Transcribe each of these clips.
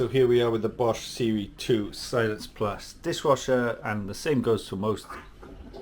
so here we are with the Bosch Serie 2 Silence Plus dishwasher, and the same goes for most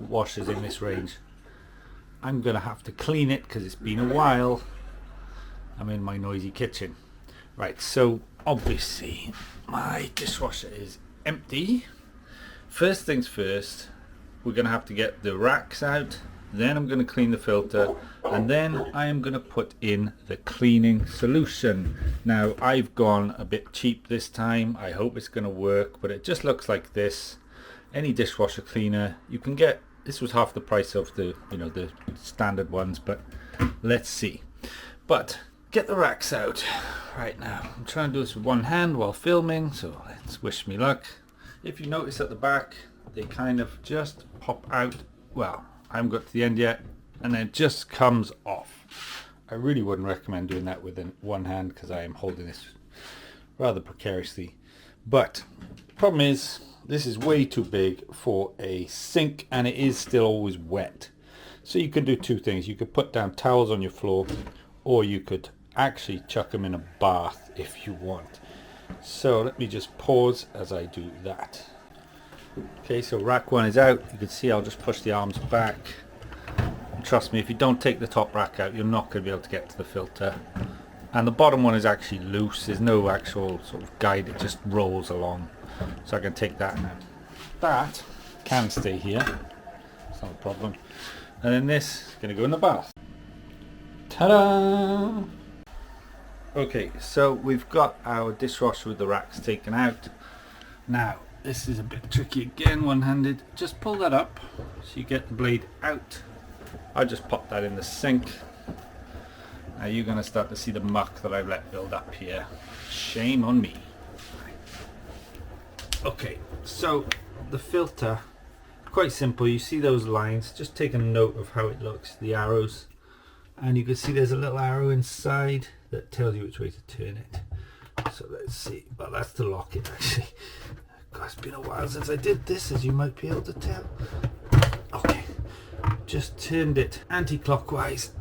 washers in this range. I'm going to have to clean it because it's been a while. I'm in my noisy kitchen. Right, so obviously my dishwasher is empty. First things first, we're going to have to get the racks out. Then I'm going to clean the filter, and then I am going to put in the cleaning solution. Now I've gone a bit cheap this time. I hope it's going to work, but it just looks like this. Any dishwasher cleaner you can get, this was half the price of the the standard ones, but let's see. But get the racks out right now. I'm trying to do this with one hand while filming, so let's wish me luck. If you notice at the back, they kind of just pop out. Well, I haven't got to the end yet, and then it just comes off. I really wouldn't recommend doing that with one hand because I am holding this rather precariously. But the problem is, this is way too big for a sink, and it is still always wet. So you could do two things. You could put down towels on your floor, or you could actually chuck them in a bath if you want. So let me just pause as I do that. Okay, so rack one is out. You can see I'll just push the arms back. And trust me, if you don't take the top rack out, you're not going to be able to get to the filter. And the bottom one is actually loose. There's no actual sort of guide, it just rolls along. So I can take that now. That can stay here, it's not a problem. And then this is going to go in the bath. Ta-da! Okay, so we've got our dishwasher with the racks taken out. Now, this is a bit tricky again, one-handed. Just pull that up so you get the blade out. I just pop that in the sink. Now you're going to start to see the muck that I've let build up here. Shame on me. Okay, so the filter, quite simple. You see those lines, just take a note of how it looks, the arrows. And you can see there's a little arrow inside that tells you which way to turn it. So let's see. Well, that's to lock it actually. God, it's been a while since I did this, as you might be able to tell. Okay, just turned it anti-clockwise,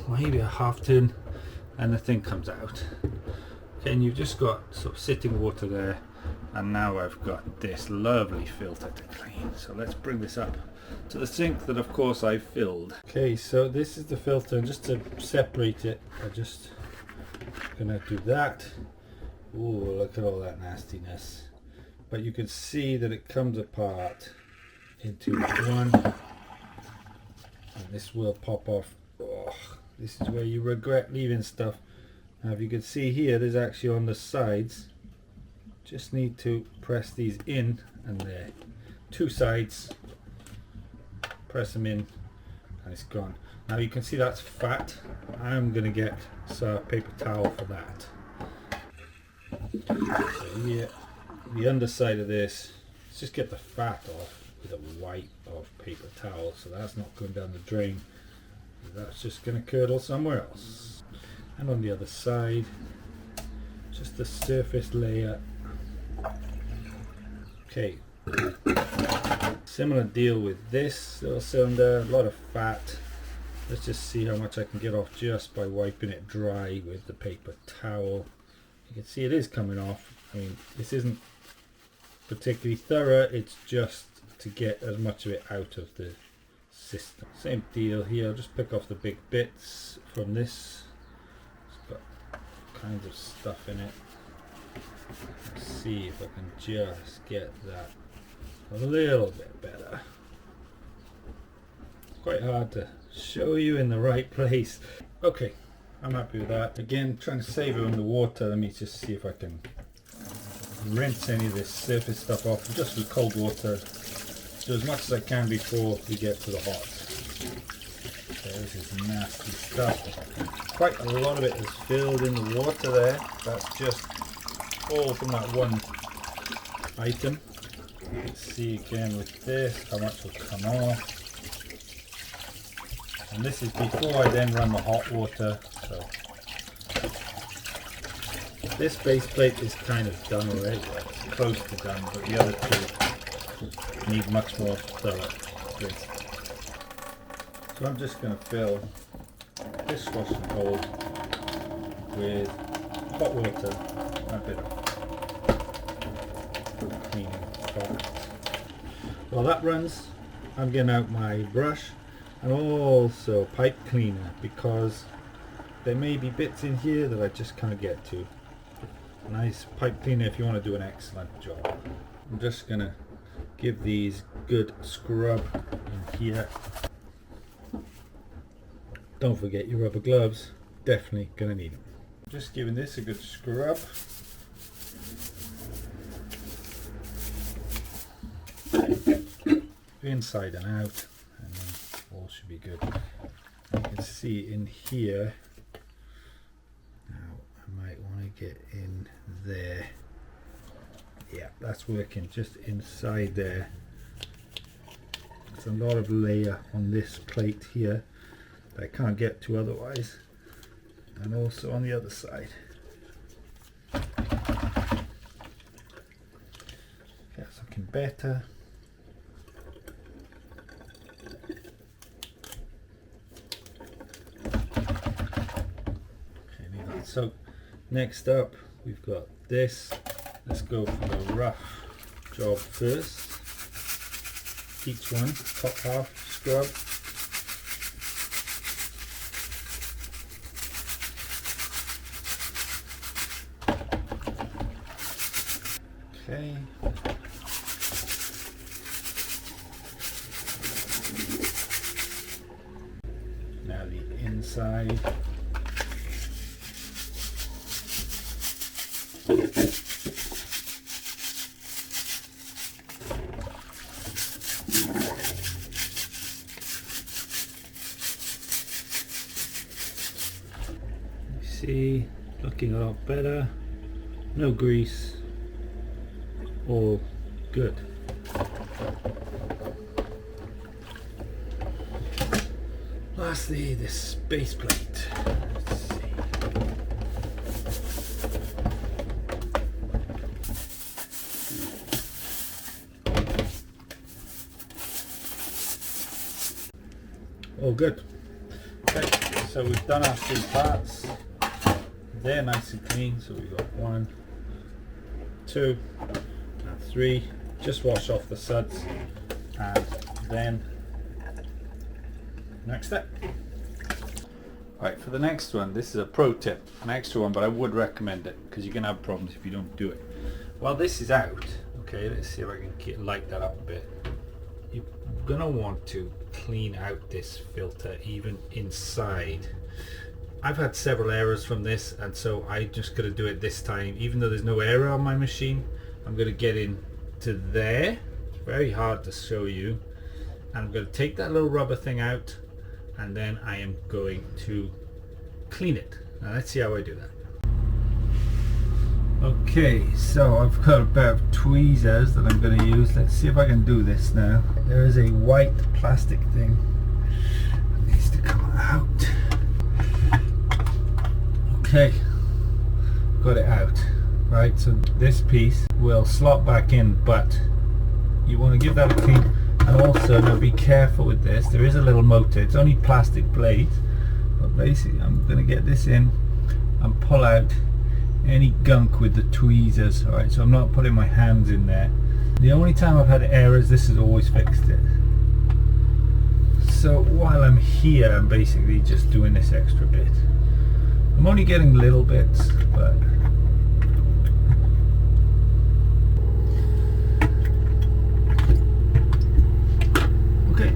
maybe a half turn, and the thing comes out. Okay, and you've just got sort of sitting water there, and now I've got this lovely filter to clean. So let's bring this up to the sink that of course I filled. Okay, so this is the filter, and just to separate it, I'm just gonna do that. Ooh, look at all that nastiness. But you can see that it comes apart into one, and this will pop off. Oh, this is where you regret leaving stuff. Now if you can see here, there's actually on the sides, just need to press these in, and there, two sides, press them in, and it's gone. Now you can see that's fat. I'm going to get a paper towel for that. So here, the underside of this, let's just get the fat off with a wipe of paper towel, so that's not going down the drain. That's just going to curdle somewhere else. And on the other side, just the surface layer. Okay, similar deal with this little cylinder, a lot of fat. Let's just see how much I can get off just by wiping it dry with the paper towel. You can see it is coming off. I mean, this isn't particularly thorough, it's just to get as much of it out of the system. Same deal here, I'll just pick off the big bits from this. It's got all kinds of stuff in it. Let's see if I can just get that a little bit better. It's quite hard to show you in the right place. Okay, I'm happy with that. Again, trying to save it on the water. Let me just see if I can rinse any of this surface stuff off just with cold water. Do as much as I can before we get to the hot. Okay, this is nasty stuff. Quite a lot of it is filled in the water there. That's just all from that one item. Let's see again with this how much will come off. And this is before I then run the hot water. So this base plate is kind of done already, it's close to done, but the other two need much more thorough rinsing. So I'm just going to fill this washing bowl with hot water and a bit of While that runs, I'm getting out my brush and also pipe cleaner, because there may be bits in here that I just can't get to. Nice pipe cleaner if you want to do an excellent job. I'm just gonna give these good scrub in here. Don't forget your rubber gloves, definitely gonna need them. Just giving this a good scrub. Inside and out, and then all should be good. You can see in here, now I might want to get in there. Yeah, that's working, just inside there. There's a lot of layer on this plate here that I can't get to otherwise, and also on the other side. That's looking better. So next up we've got this. Let's go for the rough job first. Each one, top half scrub. Okay. Now the inside. See, looking a lot better. No grease. All good. Lastly, this base plate. Let's see. All good. Okay, so we've done our 3 parts. They're nice and clean, so we've got 1, 2, and 3. Just wash off the suds, and then next step. Right, for the next one, this is a pro tip, an extra one, but I would recommend it because you can have problems if you don't do it. While this is out, okay, let's see if I can light that up a bit. You're gonna want to clean out this filter even inside. I've had several errors from this, and so I'm just going to do it this time. Even though there's no error on my machine, I'm going to get into there. It's very hard to show you. And I'm going to take that little rubber thing out, and then I am going to clean it. Now let's see how I do that. Okay, so I've got a pair of tweezers that I'm going to use. Let's see if I can do this now. There is a white plastic thing that needs to come out. Okay, got it out. Right, so this piece will slot back in, but you want to give that a clean. And also, now be careful with this. There is a little motor. It's only plastic plate, but basically I'm going to get this in and pull out any gunk with the tweezers. Alright, so I'm not putting my hands in there. The only time I've had errors, this has always fixed it. So while I'm here, I'm basically just doing this extra bit. I'm only getting little bits, but okay.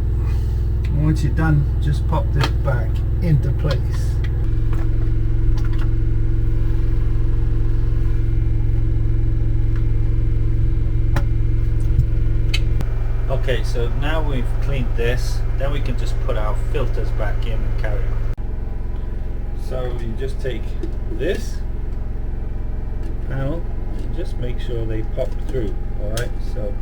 Once you're done, just pop this back into place. Okay, so now we've cleaned this, then we can just put our filters back in and carry on. So you just take this panel and just make sure they pop through. Alright, so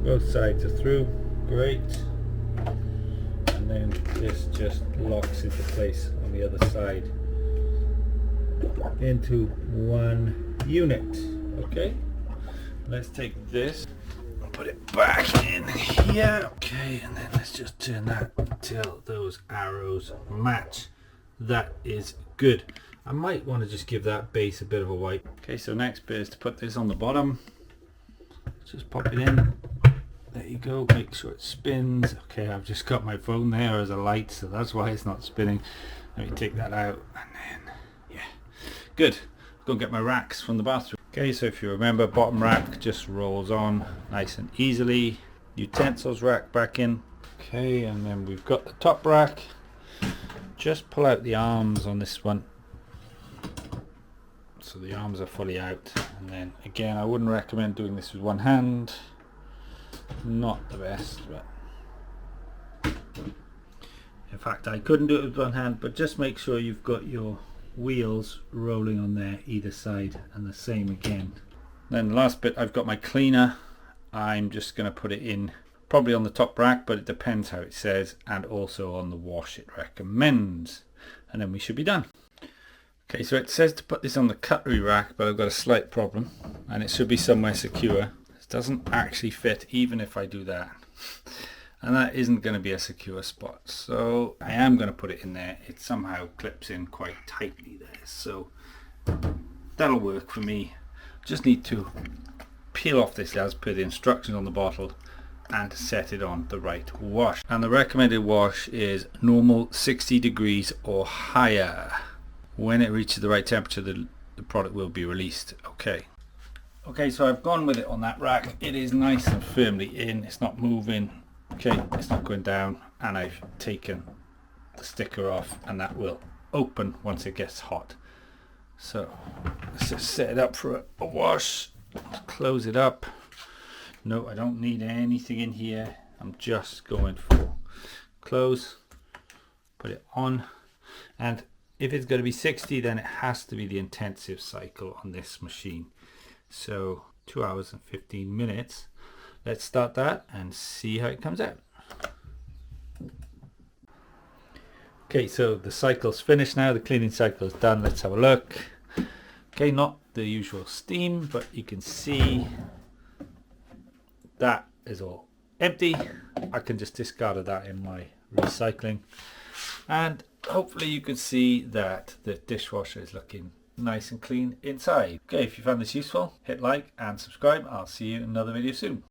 both sides are through, great. And then this just locks into place on the other side into one unit. Okay, let's take this, put it back in here. Okay, and then let's just turn that until those arrows match. That is good. I might want to just give that base a bit of a wipe. Okay, so next bit is to put this on the bottom. Just pop it in. There you go, make sure it spins. Okay, I've just got my phone there as a light, so that's why it's not spinning. Let me take that out, and then, yeah. Good, go and get my racks from the bathroom. Okay, so if you remember, bottom rack just rolls on nice and easily. Utensils rack back in. Okay, and then we've got the top rack. Just pull out the arms on this one. So the arms are fully out, and then again I wouldn't recommend doing this with one hand, not the best, but in fact I couldn't do it with one hand, but just make sure you've got your wheels rolling on there either side, and the same again. Then the last bit, I've got my cleaner. I'm just going to put it in probably on the top rack, but it depends how it says, and also on the wash it recommends, and then we should be done. Okay, so it says to put this on the cutlery rack, but I've got a slight problem, and it should be somewhere secure. It doesn't actually fit even if I do that, and that isn't going to be a secure spot, so I am going to put it in there. It somehow clips in quite tightly there, so that'll work for me. Just need to peel off this as per the instructions on the bottle and set it on the right wash, and the recommended wash is normal 60 degrees or higher. When it reaches the right temperature, the product will be released. Okay, so I've gone with it on that rack. It is nice and firmly in, it's not moving. Okay, it's not going down, and I've taken the sticker off, and that will open once it gets hot. So let's just set it up for a wash. Close it up. No, I don't need anything in here. I'm just going for close, put it on, and if it's going to be 60, then it has to be the intensive cycle on this machine. So 2 hours and 15 minutes. Let's start that and see how it comes out. Okay, so the cycle's finished now. The cleaning cycle is done. Let's have a look. Okay, not the usual steam, but you can see that is all empty. I can just discard that in my recycling, and hopefully you can see that the dishwasher is looking nice and clean inside. Okay, if you found this useful, hit like and subscribe. I'll see you in another video soon.